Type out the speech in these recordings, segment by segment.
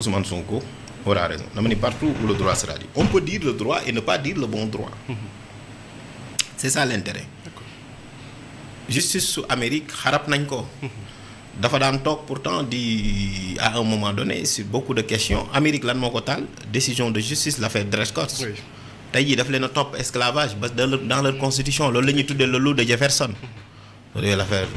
Ousmane Sonko aura raison dama ni partout où le droit sera dit on peut dire le droit et ne pas dire le bon droit. C'est ça l'intérêt. Justice su Amérique xarab nañ ko. dafa daan toog pourtant di à un moment donné sur beaucoup de questions Amérique lan moo ko taal décision de justice l'affaire Dred Scott. tey jii daf leen a topp esclavage ba dans leur constitution loolu la ñuy tuddee le loup de Jefferson. loolu l'affaire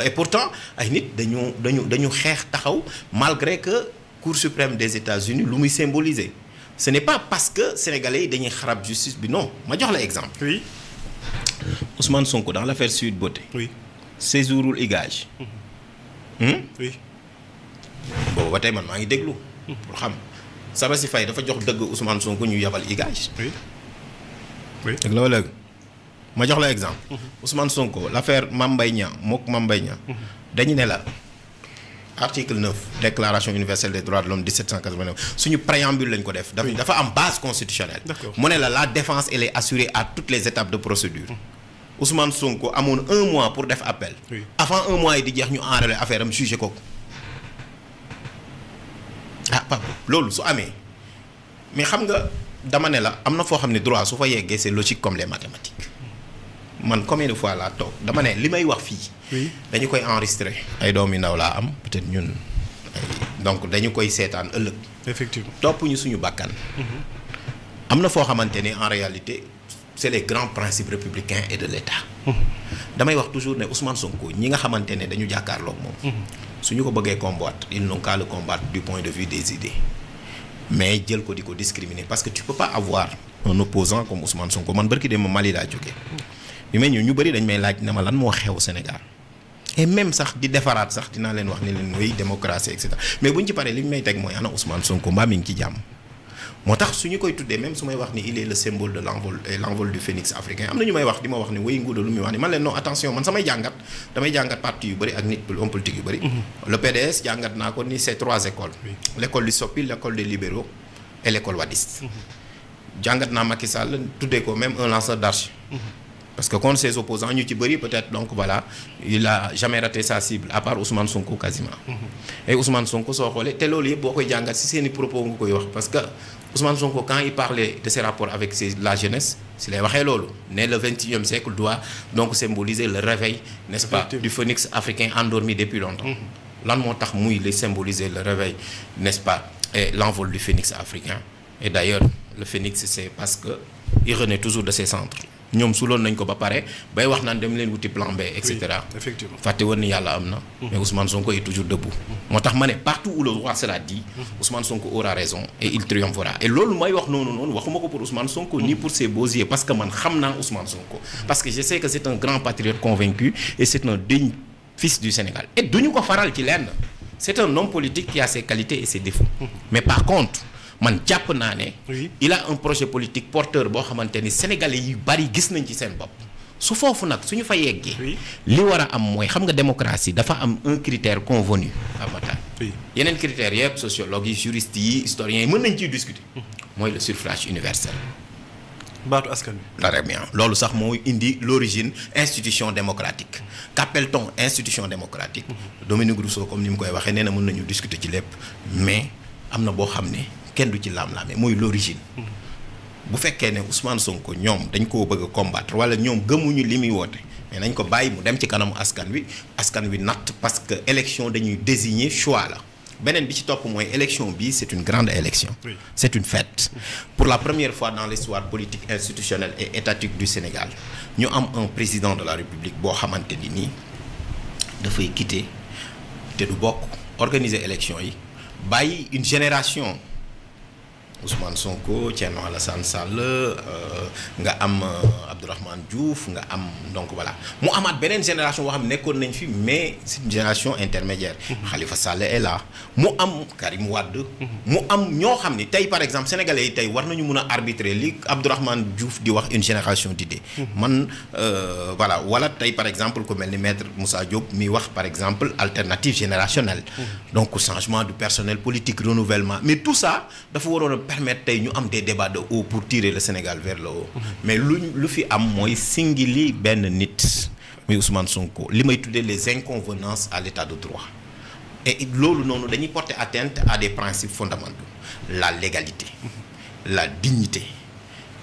et pourtant ay nit dañu xeex taxaw malgré que Cour suprême des États-Unis lu muy symboliser ce n'est pas parce que sénégalais yi dañuy xarab justice bi non ma jox la exemple. Oui. Ousmane Sonko dans l'affaire Sweet Beauté. Oui. séjourul igage. Oui. boobu ba tey man maa ngi déglu. pour xam Sabassi Faye dafa jox dëgg Ousmane Sonko ñu yabal igage. Oui. Oui. dëgg la wala dëgg ma jox la exemple. Ousmane Sonko l'affaire Mame Mbaye Niang mook Mame Mbaye Niang dañu ne la article 9 déclaration universelle des droits de l'homme 1789 suñu préambule lañ ko def. dafa am base constitutionnelle. mu ne la défense elle est assurée à toutes les étapes de procédure. Ousmane Sonko amoon un mois pour def appel. Oui. avant un mois yi di jeex ñu enrôler affaire am jugé ko Pape loolu su amee mais xam nga dama ne la am na foo xam ne droit su fa yeggee c'est logique comme les mathématiques man combien de fois laa toog dama ne li may wax fii. Oui. dañu koy enregistrer ay doom yu ndaw laa am peut-être ñun donc dañu koy seetaan ëllëg. Effectivement. topp ñu suñu bakkan. am na foo xamante ne en réalité c'est les grands principes républicains et de l'État. damay wax toujours ne Ousmane Sonko ñi nga xamante ne dañu jàkkaarloog moom. suñu ko bëggee combattre ils n'ont qu'à le combattre du point de vue des idées mais jël ko di ko discriminer parce que tu peux pas avoir un opposant comme Ousmane Sonko man barki dem Mali laa jógee. bi may ñëw ñu bëri dañ may laaj ne ma lan moo xew Sénégal et même sax di defaraat sax dinaa leen wax ne leen mooy démocratie et cetera mais bu ñu ci paree li ñu may teg mooy ana Ousmane Sonko mbaa mi ngi ci jàmm moo tax su ñu koy tuddee même su may wax ni il est le symbole de l'envol du phénix africain am na ñu may wax di ma wax ni way nguuda lu muy wax ni man leen non attention man samay jàngat damay jàngat parti yu bëri ak nit homme politique yu bëri. le PDS jàngat naa ko ni c'est 3 écoles. Oui. l'école du Sopi l'école des libéraux et l'école wadiste. jàngat naa Macky Sall tuddee ko même un lanceur d'arche. parce que contre ses opposants ñu ci bëri peut-être donc voilà il a jamais raté sa cible à part Ousmane Sonko quasiment. et Ousmane Sonko soo xoolee te loolu yëpp boo koy jàngat ci seeni propos nga koy wax parce que Ousmane Sonko quand il parlait de ses rapports avec la jeunesse si lay waxee loolu ne le 21e siècle doit donc symboliser le réveil n'est-ce pas du phénix africain endormi depuis longtemps. lan moo tax muy li symboliser le réveil n'est-ce pas et l'envol du phénix africain et d'ailleurs le phénix c'est parce que il renaît toujours de ses cendres. ñoom suloon nañ ko ba pare bay wax naan dem leen wuti plan B et cetera. Oui, effectivement. fàtte woon ni yàlla am na. mais Ousmane Sonko est toujours debout. moo tax ma ne partout où le droit sera dit. Ousmane Sonko aura raison et il triomphera et loolu may wax noonu waxuma ko pour Ousmane Sonko ni pour ses beaux yeux parce que man xam naa Ousmane Sonko. parce que je sais que c'est un grand patriote convaincu et c'est un digne fils du Sénégal et duñu ko faral ci lenn c'est un homme politique qui a ses qualités et ses défauts. mais par contre. man jàpp naa ne. Oui. il a un projet politique porteur boo xamante ni sénégalais yu bari gis nañ ci seen bopp su foofu nag suñu fa yeggee. Oui. li war a am mooy xam nga démocratie dafa am un critère convenu Amathane. Oui. yeneen critères yëpp sociologues yi juristes yi historiens yi mën nañ ciy discuter. mooy le suffrage universel. baatu askan wi. très bien loolu sax mooy indi l'origine institution démocratique qu'appelle-t-on institution démocratique. Dominique Rousseau comme ni mu koy waxee nee na mën nañu discuter ci lépp mais am na boo xam ne. kenn du ci laam-laame mooy l'origine bu fekkee ne Ousmane Sonko ñoom dañ koo bëgg a combattre wala ñoom gëmuñu li muy woote mais nañ ko bàyyi mu dem ci kanamu askan wi natt parce que élection dañuy désigner choix la beneen bi ci topp mooy élection bi c'est une grande élection. Oui. c'est une fête pour la première fois dans l'histoire politique institutionnelle et étatique du Sénégal ñu am un président de la République boo xamante ni nii dafay quitter te du bokk organiser élection yi bàyyi une génération Ousmane Sonko Thierno Alassane Sall nga am Abdourahmane Diouf nga am donc voilà mu amaat beneen génération boo xam ne nekkoon nañ fi mais c'est une génération intermédiaire. Khalifa Sall est là mu am Karim Wade. mu am ñoo xam ni tey par exemple sénégalais yi tey war nañu mun a arbitrer li Abdourahmane Diouf di wax une génération d'idées. man voilà wala tey par exemple ku mel ni maître Moussa Diop mi wax par exemple alternative générationnelle. donc changement du personnel politique renouvellement mais tout ça dafa waroon a permettre tey ñu am des débats de haut pour tirer le Sénégal vers le haut. mais lu fi am mooy singili benn nit muy Ousmane Sonko li may tuddee les inconvenances à l'état de droit et loolu noonu dañuy porter atteinte à des principes fondamentaux la légalité la dignité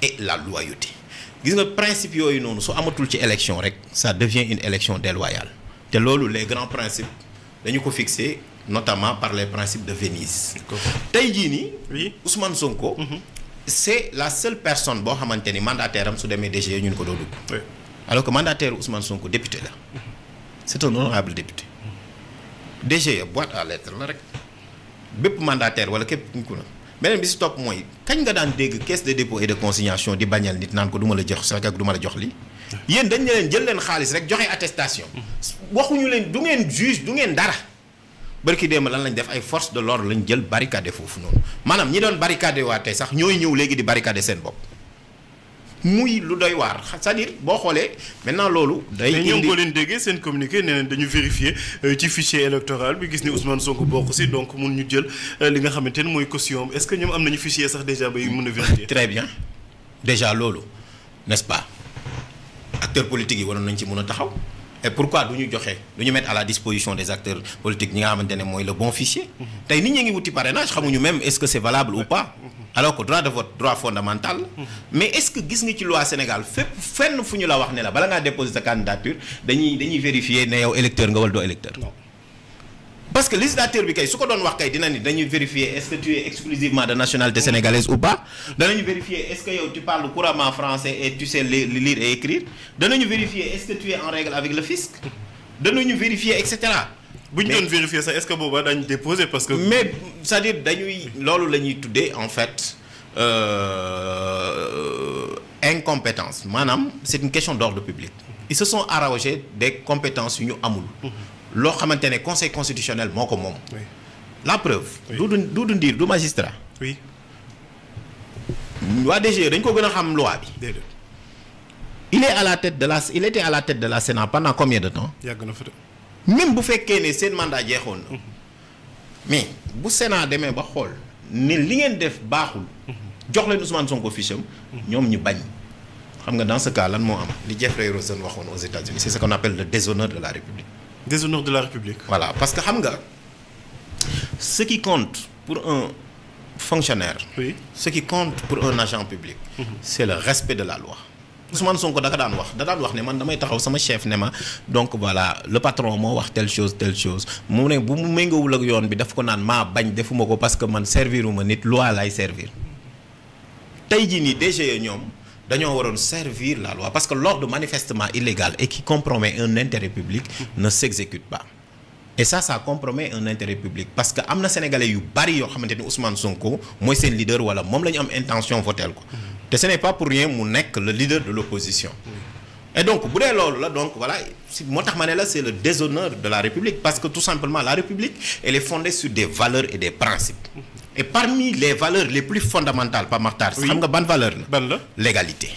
et la loyauté gis nga principe yooyu noonu su amatul ci élection rek ça devient une élection déloyale te loolu les grands principes dañu ko fixé notamment par les principes de Venise tey jii nii oui Ousmane Sonko c'est la seule personne boo xamante ni mandataire am su demee DG ñun ko doo dugg alors que mandataire Ousmane Sonko député la c'est un honorable député DG boîte à lettres la rek bépp mandataire wala képp ku na beneen bi si topp mooy kañ nga daan dégg caisse de dépôt et de consignation di bañal nit naan ko du ma la jox sax ak du ma la jox lii yéen dañ ne leen jël leen xaalis rek joxe attestation waxuñu leen du ngeen juge du ngeen dara barki démb lan lañ def ay force de l'ordre lañ jël barricade foofu noonu maanaam ñi doon barricade waa tey sax ñooy ñëw léegi di barricade seen bopp muy lu doy waar c'est-à-dire boo xoolee maintenant loolu. day indi mais ñoom boo leen déggee seen communiqué nee nañ dañu vérifier ci fichier électoral bi gis ni Ousmane Sonko bokk si donc mun ñu jël li nga xamante ni mooy caution est-ce que ñoom am nañu fichier sax déjà bay mën a vérifier. très bien déjà loolu n'est-ce pas acteurs politiques yi waroon nañ ci mën a taxaw et pourquoi du ñu joxe du ñu mettre à la disposition des acteurs politiques ñi nga xamante ne mooy le bon fichier. tey nit ñi ngi wuti parrainage xamuñu même est-ce que c'est valable ou pas. alors que droit de vote droit fondamental mais est-ce que gis nga ci loi Sénégal fépp fenn fu ñu la wax ne la bala ngaa déposer sa candidature dañuy vérifier ne yow électeur nga wala doo électeur non parce que législateur bi kay su ko doon wax kay dina ni dañuy vérifier est-ce que tu es exclusivement de nationalité sénégalaise ou pas danañu vérifier est-ce que yow tu parles couramment français et tu sais lire et écrire danañu vérifier est-ce que tu es en règle avec le fisc danañu vérifier et cetera. bu ñu doon vérifier ça est-ce que boobaa dañu déposer parce que. mais c'est-à-dire dañuy loolu la ñuy tuddee en fait incompétence maanaam c'est une question d'ordre public. ils se sont arrogés des compétences yu ñu amul. loo xamante ne conseil constitutionnel moo ko moom. la preuve. Doudou Ndir du magistrat. oui. waa DG dañ ko gën a xam loi bi. déedéet. il était à la tête de la Sénat pendant combien de temps. yàgg na fa de. même bu fekkee ne seen mandat jeexoon na mais bu Sénat demee ba xool ne li ngeen def baaxul jox leen Ousmane Sonko fiche am ñoom ñu bañ xam nga dans ce cas lan moo am li Jeffrey Rosen waxoon aux États-Unis c'est ce qu'on appelle le déshonneur de la République. déshonneur de la République. voilà parce que xam nga ce qui compte pour un fonctionnaire. oui ce qui compte pour un agent public. c'est le respect de la loi. Ousmane Sonko da daan wax ne man damay taxaw sama chef ne ma donc voilà le patron moo wax telle chose mu ne bu mu méngawul ak yoon bi daf ko naan maa bañ defuma ko parce que man serviruma nit loi lay servir tey jii nii DGE ñoom dañoo waroon servir la loi parce que l'ordre manifestement illégal et qui compromet un intérêt public ne s'exécute pas et ça compromet un intérêt public parce que am na sénégalais yu bari yoo xamante ni Ousmane Sonko mooy seen leader wala moom la ñu am intention voteel ko te ce n'est pas pour rien mu nekk le leader de l'opposition et donc bu dee loolu la donc voilà moo tax ma ne la c'est le déshonneur de la République parce que tout simplement la République elle est fondée sur des valeurs et des principes et parmi les valeurs les plus fondamentales par Makhtar xam nga ban valeur la l'égalité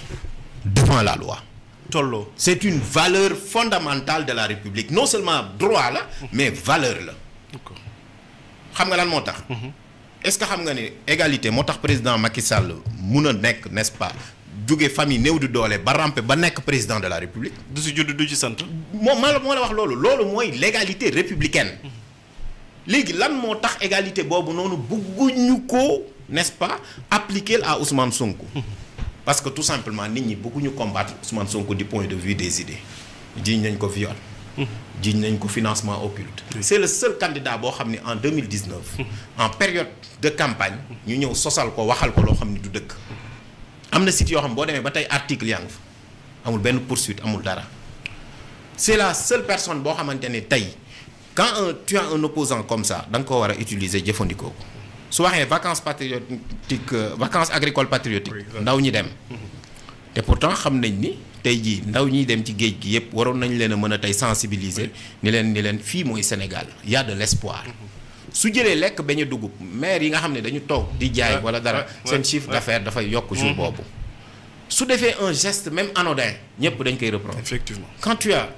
devant la loi tolloo c'est une valeur fondamentale de la République non seulement droit la mais valeur la xam nga lan moo tax est-ce que xam nga ni égalité moo tax président Macky Sall mun a nekk n'est-ce pas jóge famille néew di doole ba rampe ba nekk président de la République. du si judd du ci sant. moo la wax loolu mooy l'égalité républicaine léegi lan moo tax égalité boobu noonu bëgguñu ko n'est-ce pas appliquer à Ousmane Sonko. parce que tout simplement nit ñi bëgguñu combattre Ousmane Sonko du point de vue des idées jiiñ nañ ko viol. jiiñ nañ ko financement occulte. c'est le seul candidat boo xam ne en 2019. en période de campagne. ñu ñëw sosal ko waxal ko loo xam ne du dëkk. am na site yoo xam boo demee ba tey article yaa ngi fa amul benn poursuite amul dara c'est la seule personne boo xamante ne tey quand tu as un opposant comme ça da nga ko war a utiliser jëfandikoo ko su waxee vacances patriotiques vacances agricoles patriotiques ndaw ñi dem te pourtant xam nañ ni tey jii ndaw ñiy dem ci géej gi yëpp waroon nañ leen a mën a tey sensibiliser ni leen fii mooy Sénégal y a de l'espoir su jëlee lekk bañ a dugub maire yi nga xam ne dañu toog di jaay wala dara seen chiffre d'affaires dafay yokk jour boobu su defee un geste même anodin ñëpp dañ koy reprendre. Effectivement. Quand tu as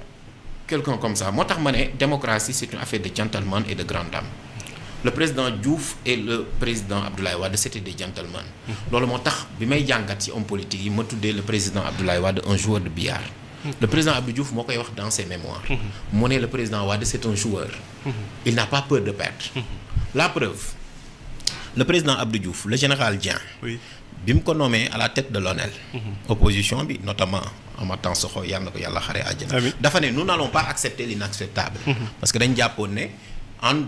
quelqu'un comme ça moo tax ma ne démocratie c'est une affaire de gentleman et de grande dame le président Diouf et le président Abdoulaye Wade c'était des gentlemen. loolu moo tax bi may jàngat ci homme politique yi ma tuddee le président Abdoulaye Wade un joueur de billard Le président Abdou Diouf moo koy wax dans ses mémoires. mu ne le président Wade c'est un joueur. Il n'a pas peur de perdre. La preuve le président Abdou Diouf le général Dieng. oui bi mu ko nommé à la tête de l'ONEL. opposition bi notamment Amathane Sokho yàlla na ko yàlla xare àjjana. dafa ne nous n'allons pas accepter l'inacceptable. parce que dañ jàppoon ne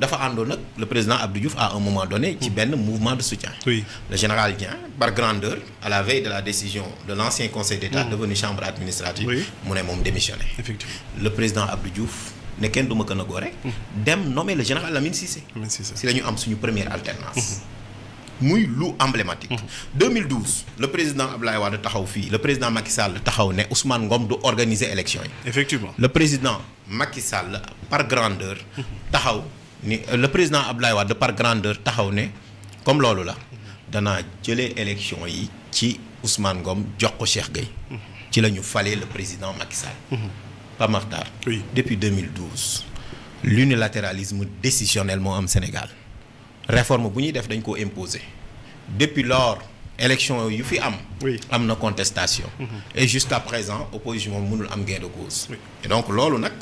dafa àndoon nag le président Abdou Diouf à un moment donné. ci benn mouvement de soutien. oui le général Dieng par grandeur à la veille de la décision de l'ancien conseil d'État. devenu chambre administrative. mu ne moom démissionné. effectivement le président Abdou Diouf ne kenn du ma gën a góore. dem nommer le général Lamine Cissé. si la ñu am suñu première alternance. muy lu emblématique. 2012 le président Abdoulaye Wade taxaw fii le président Macky Sall taxaw ne Ousmane Ngom du organiser élection yi. effectivement le président Macky Sall par grandeur. taxaw ni le président Abdoulaye Wade par grandeur taxaw ne comme loolu la. danaa jëlee élection yi ci Ousmane Ngom jox ko Cheikh Gueye. ci la ñu falee le président Macky Sall. Pape Makhtar. oui depuis 2012 l'unilatéralisme décisionnel moo am Sénégal. réforme bu ñuy def dañ koo imposer depuis lors élection yu fi am. am na contestation. et jusqu'à présent opposition moom mënul am gain de cause. et donc loolu nag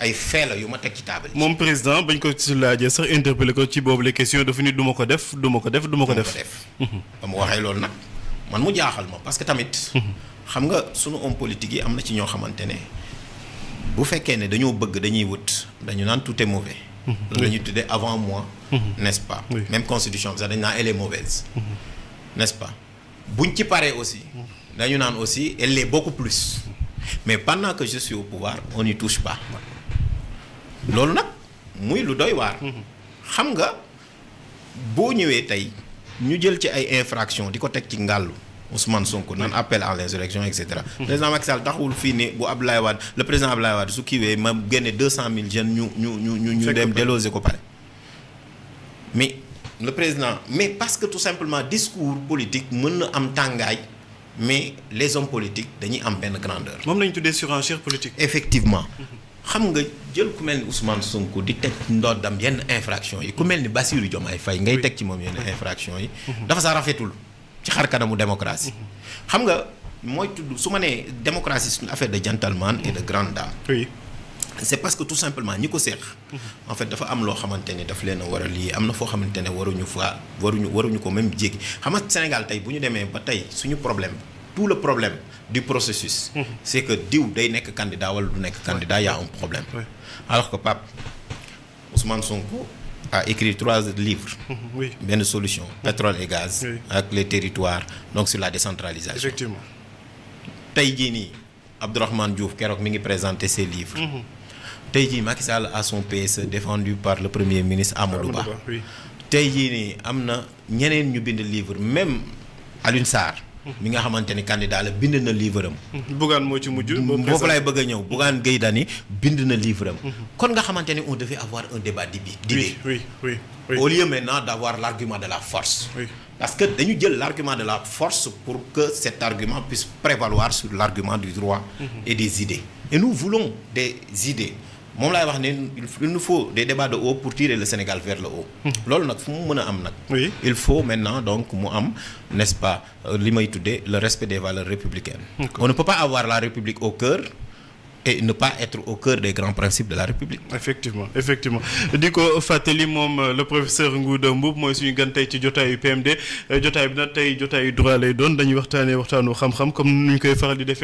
ay fait la yu ma teg ci table yi. moom président bañ ko ci laajee sax interpellé ko ci boobu les questions dafa ni du ma ko def du ma ko def du ma ko def. ba mu waxee loolu nag man mu jaaxal ma parce que tamit. xam nga sunu homme politique yi am na ci ñoo xamante ne bu fekkee ne dañoo bëgg dañuy wut dañu naan tout est mauvais. la ñuy tuddee avant moi. n'est-ce pas. même constitution bi sax dañu naan elle est mauvaise. n'est-ce pas buñ ci paree aussi. dañu naan aussi elle l'est beaucoup plus. mais pendant que je suis au pouvoir on n'y touche pas. loolu nag muy lu doy waar. xam nga boo ñëwee tey ñu jël ci ay infractions di ko teg ci ngàllu Ousmane Sonko naan appel à l'insurrection et cetera. président Macky Sall taxawul fii ne bu Abdoulaye Wade le président Abdoulaye Wade su kiiwee ma génne 200,000 jeunes ñu dem déloger ko pare. mais le président mais parce que tout simplement discours politique mën na am tàngaay mais les hommes politiques dañuy am benn grandeur. moom lañu tuddee surenchère politique. effectivement. xam nga jël ku mel ni Ousmane Sonko di teg ndoddam yenn infraction yi ku mel ni Bassirou Diomaye Faye ngay teg ci moom yenn infraction yi. dafa sa rafetul ci xar kanamu démocratie. xam nga mooy tudd su ma nee démocratie c'est une affaire de gentleman et de grande dame. oui c'est parce que tout simplement ñi ko seex. en fait dafa am loo xamante ni daf leen a war a lii am na foo xamante ne waruñu ko même jéggi xam nga Sénégal tey bu ñu demee ba tey suñu problème tout le problème du processus. c'est que diw day nekk candidat wala du nekk candidat y a un problème. alors que Pape Ousmane Sonko a écrit 3 livres. benn solution pétrole et gaz. ak les territoires donc sur la décentralisation. effectivement. tey jii nii Abdourahmane Diouf keroog mi ngi présenter ses livres. tey jii Macky Sall a son PSE défendu par le premier ministre Amadou Ba. tey jii nii am na ñeneen ñu bind livre même Alioune Sarr. mi nga xamante ni candidat la bind na livre am. Bougane moo ci mujj. foofu laay bëgg a ñëw Bougane Gueye Dany bind na livre am. kon nga xamante ni on devait avoir un débat d'idées. oui. au lieu maintenant d'avoir l'argument de la force. parce que dañu jël l'argument de la force pour que cet argument puisse prévaloir sur l'argument du droit. et des idées. et nous voulons des idées. moom laay wax ne il nous faut des débats de haut pour tirer le Sénégal vers le haut. loolu nag fu mu mën a am nag. il faut maintenant donc mu am n'est-ce pas li may tuddee le respect des valeurs républicaines. on ne peut pas avoir la République au cœur et ne pas être au cœur des grands principes de la République. effectivement di ko fàttali moom le professeur Ngouda Mboup mooy suñu gan tey ci jotaayu PMD jotaay bi nag tey jotaayu droit lay doon dañuy waxtaanee waxtaanu xam-xam comme ni ñu koy faral di defee.